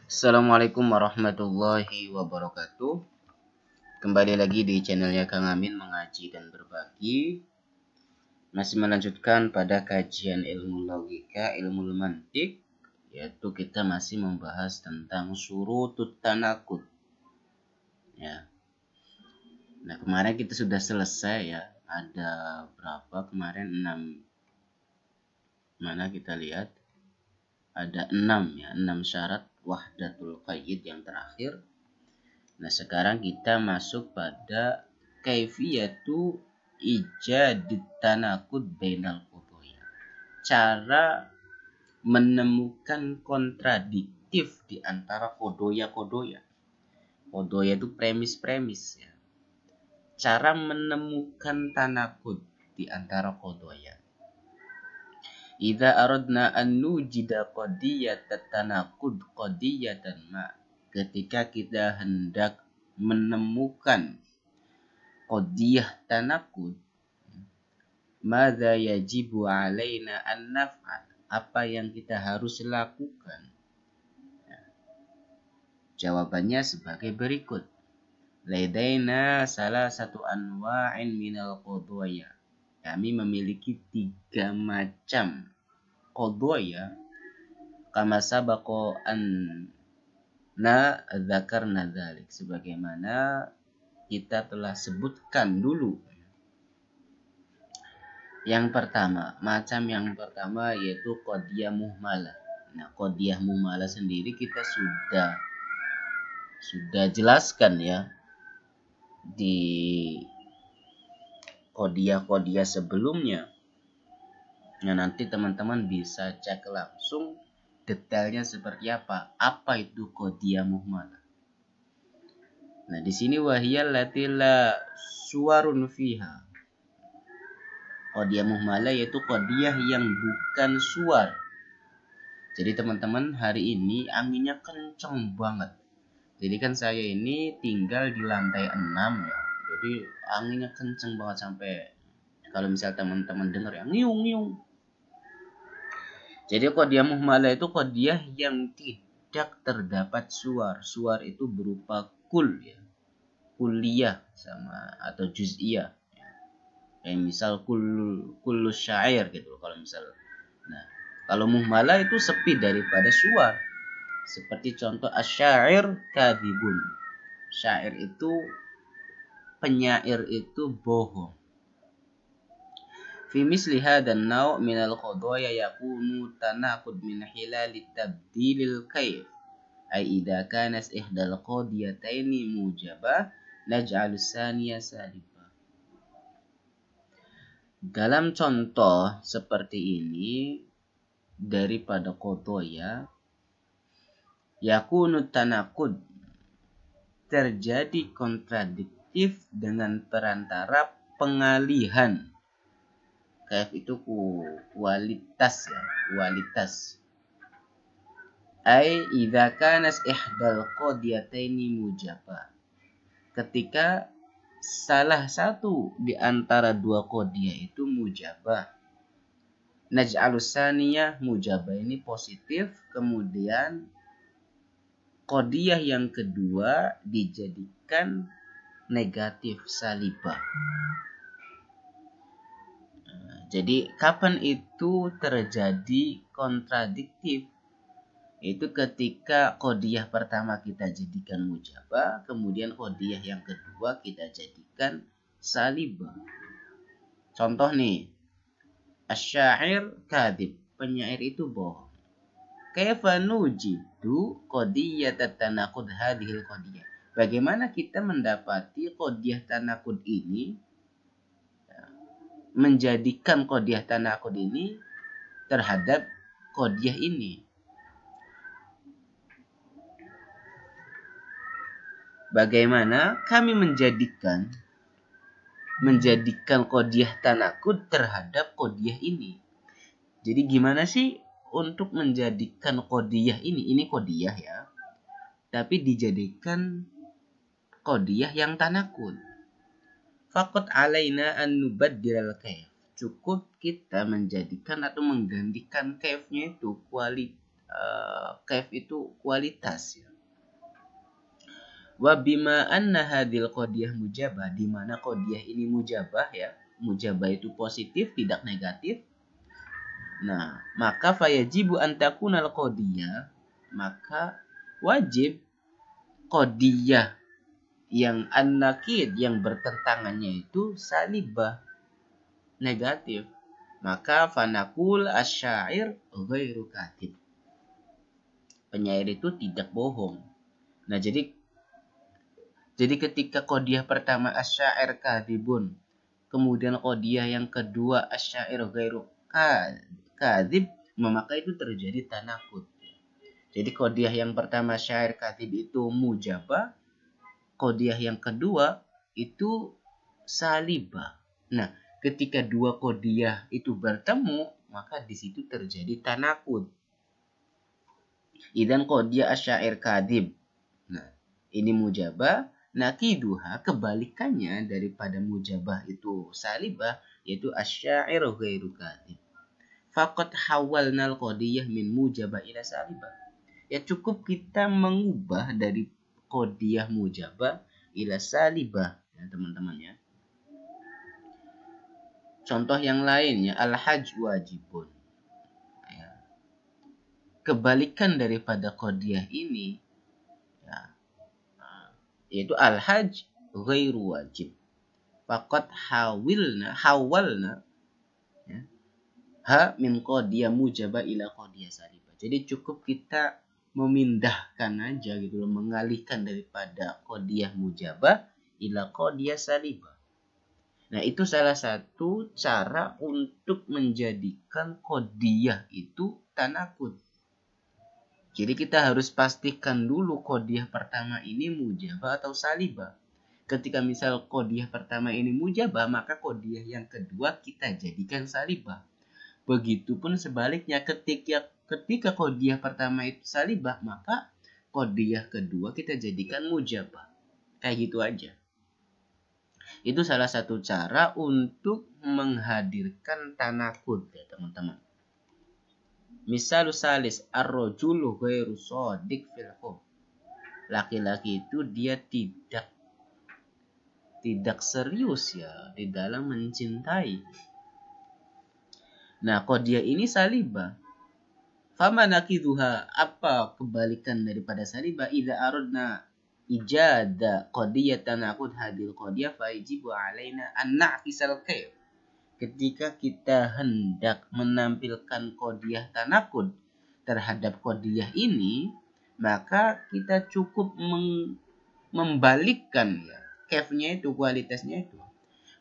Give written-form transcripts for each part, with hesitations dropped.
Assalamualaikum warahmatullahi wabarakatuh. Kembali lagi di channelnya Kang Amin mengaji dan berbagi. Masih melanjutkan pada kajian ilmu logika, ilmu mantik, yaitu kita masih membahas tentang syurutut tanaqud. Ya. Nah, kemarin kita sudah selesai ya. Ada berapa kemarin? 6. Mana kita lihat? Ada 6 ya, 6 syarat wahdatul qayyid yang terakhir. Nah, sekarang kita masuk pada kaifiyatu ijadit tanaqud bainal qudhoya. Cara menemukan kontradiktif di antara qudhoya-qudhoya. Qudhoya itu premis-premis ya. Cara menemukan tanaqud di antara qudhoya. Idza aradna an nujida qadiyatat tanaqud qadiyatan ma. Ketika kita hendak menemukan qadiyah tanaqud, madza yajibu alaina an naf'al? Apa yang kita harus lakukan? Jawabannya sebagai berikut. Ladaina salah satu anwa'in minal qadaya. Kami memiliki 3 macam qadaya kama sabaqa na dzakarna dzalik, sebagaimana kita telah sebutkan dulu. Yang pertama, macam yang pertama yaitu qadiyah muhmalah. Nah, qadiyah muhmalah sendiri kita sudah jelaskan ya di qadiyah-qadiyah sebelumnya. Nah, nanti teman-teman bisa cek langsung detailnya seperti apa. Apa itu qadiyah muhmalah? Nah, di sini wahiyal latila suwarun fiha. Qadiyah muhmalah yaitu qadiyah yang bukan suar. Jadi teman-teman, hari ini anginnya kenceng banget. Jadi kan saya ini tinggal di lantai 6 ya. Jadi anginnya kenceng banget sampai kalau misal teman-teman dengar ya ngiung-ngiung. Jadi qadiyah muhmalah itu qadiyah yang tidak terdapat suar. Suar itu berupa kul ya. Kulliyah sama atau juz'iyah. Kayak misal kullu syair gitu kalau misal. Nah, kalau muhmalah itu sepi daripada suar. Seperti contoh asyair kadhibun. Syair itu, penyair itu bohong. Fi misli hadan naw' min al-qadaya yakunu tanaqud min hilal tabdilil kayf. Ay idza kanat ihdal qadiyataini mujabah naj'alu tsaniya salibah. Dalam contoh seperti ini daripada qadaya yakunu tanaqud, terjadi kontradiktif dengan perantara pengalihan. Kaif itu kualitas ya, kualitas. Ai idza kanas ihdal qadiyataini mujabah. Ketika salah satu di antara dua qadiyah itu mujabah. Naj'alus saniyah, mujabah ini positif, kemudian qadiyah yang kedua dijadikan negatif, salibah. Jadi kapan itu terjadi kontradiktif? Itu ketika qadiyah pertama kita jadikan mujabah, kemudian qadiyah yang kedua kita jadikan salibah. Contoh nih, asyair kadhib, penyair itu bohong. Kaifa nujidu qadiyatat tanaqud hadhil qadiyah? Bagaimana kita mendapati qadiyah tanaqud ini, menjadikan qadiyah tanaqud ini terhadap qadiyah ini? Bagaimana kami menjadikan qadiyah tanaqud terhadap qadiyah ini? Jadi gimana sih untuk menjadikan qadiyah ini qadiyah ya, tapi dijadikan qadiyah yang tanaqud? Faqat alaina an nubaddiral kaif. Cukup kita menjadikan atau menggantikan kaifnya itu Kaif itu kualitas ya. Wa bima anna hadil qadiyah mujabah, di mana qadiyah ini mujabah ya. Mujabah itu positif, tidak negatif. Nah, maka fayajibu an takunal qadiyah, maka wajib qadiyah yang an-nakid, yang bertentangannya itu salibah, negatif. Maka fanakul asyair ghairu katib, penyair itu tidak bohong. Nah, jadi ketika qadiyah pertama asyair kadhibun, kemudian qadiyah yang kedua asyair ghairu kadhib, maka itu terjadi tanakud. Jadi qadiyah yang pertama syair kadhib itu mujabah, qadiyah yang kedua itu salibah. Nah, ketika dua qadiyah itu bertemu, maka di situ terjadi tanakud. Idan qadiyah asyair kadhib. Nah, ini mujabah. Nakiduha, kebalikannya daripada mujabah itu salibah, yaitu asyair ghairu kadhib. Faqad hawalnal qadiyah min mujabah ila salibah. Ya cukup kita mengubah dari qadiyah mujabah ila salibah ya teman-teman ya. Contoh yang lainnya al-hajj wajibun. Ya. Kebalikan daripada qadiyah ini ya, yaitu al-hajj ghairu wajib. Faqad hawalna ya, ha min qadiyah mujabah ila qadiyah salibah. Jadi cukup kita memindahkan aja gitu loh, mengalihkan daripada qadiyah mujabah ila qadiyah salibah. Nah, itu salah satu cara untuk menjadikan qadiyah itu tanakud. Jadi kita harus pastikan dulu qadiyah pertama ini mujabah atau salibah. Ketika misal qadiyah pertama ini mujabah, maka qadiyah yang kedua kita jadikan salibah. Begitupun sebaliknya, ketika qadiyah pertama itu salibah, maka qadiyah kedua kita jadikan mujabah. Kayak gitu aja. Itu salah satu cara untuk menghadirkan tanakud ya teman-teman. Misal salis ar-rajulu ghairu shadiq fil hub. Laki-laki itu dia tidak serius ya di dalam mencintai. Nah, qadiyah ini salibah. Fama nakiduha, apa kebalikan daripada salibah? Idza aradna ijada qadiyah tanakud hadil qadiyah fajibu alaina an na'kisal kaif. Ketika kita hendak menampilkan qadiyah tanakud terhadap qadiyah ini, maka kita cukup membalikkan ya, kaifnya itu, kualitasnya itu.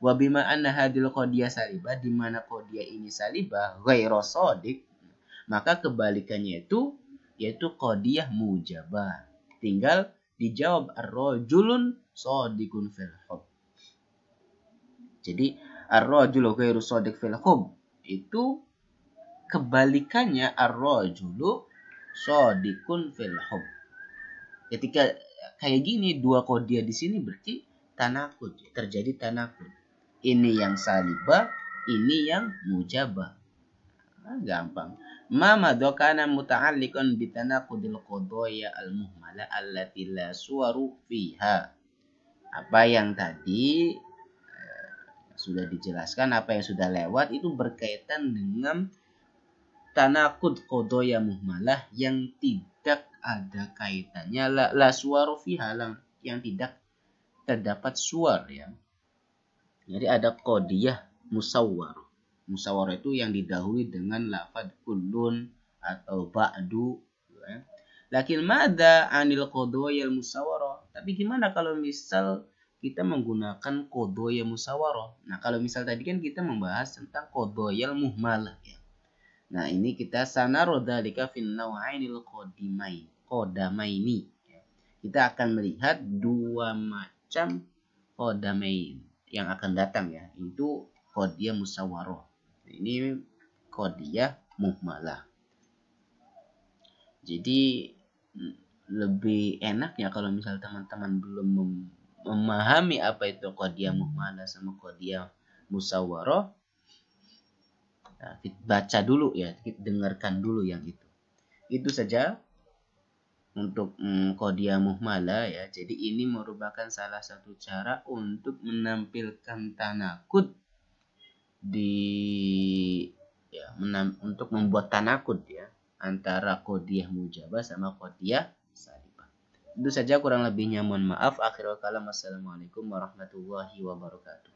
Wa bima anna hadil qadiyah salibah, di mana qadiyah ini salibah ghairu shadiq, maka kebalikannya itu yaitu qadiyah mujabah. Tinggal dijawab ar-rajulun shadiqun fil hub. Jadi ar-rajulu ghairu shadiq fil hub itu kebalikannya ar-rajulu shadiqun fil hub. Ketika kayak gini dua qadiyah di sini berarti tanakud, terjadi tanakud. Ini yang salibah, ini yang mujabah. Nah, gampang. Ma madokana muta'alliqan bitanaqudil qadaya al-muhmala allati la suwaru fiha. Apa yang tadi sudah dijelaskan, apa yang sudah lewat itu berkaitan dengan tanakud qadaya muhmalah yang tidak ada kaitannya, la suwaru fiha, yang tidak terdapat suar ya. Jadi ada qadiyah musawwarah. Musawwarah itu yang didahului dengan lafaz kullun atau ba'du ya. Lakin madza anil qadaya musawwarah? Tapi gimana kalau misal kita menggunakan qadaya musawwarah? Nah, kalau misal tadi kan kita membahas tentang qadaya muhmalah ya. Nah, ini kita sanaro dzalika fin naw'ainil qadamaini ya. Kita akan melihat dua macam qadamain yang akan datang ya, itu qadiyah musawwarah. Ini qadiyah muhmalah. Jadi lebih enaknya kalau misal teman-teman belum memahami apa itu qadiyah muhmalah sama qadiyah musawwarah, nah, baca dulu ya, dengarkan dulu yang itu. Itu saja untuk qadiyah muhmalah ya. Jadi ini merupakan salah satu cara untuk menampilkan tanakut untuk membuat tanakut ya antara qadiyah mujabah sama qadiyah salibah. Itu saja, kurang lebihnya mohon maaf. Akhirul kalam, wassalamualaikum warahmatullahi wabarakatuh.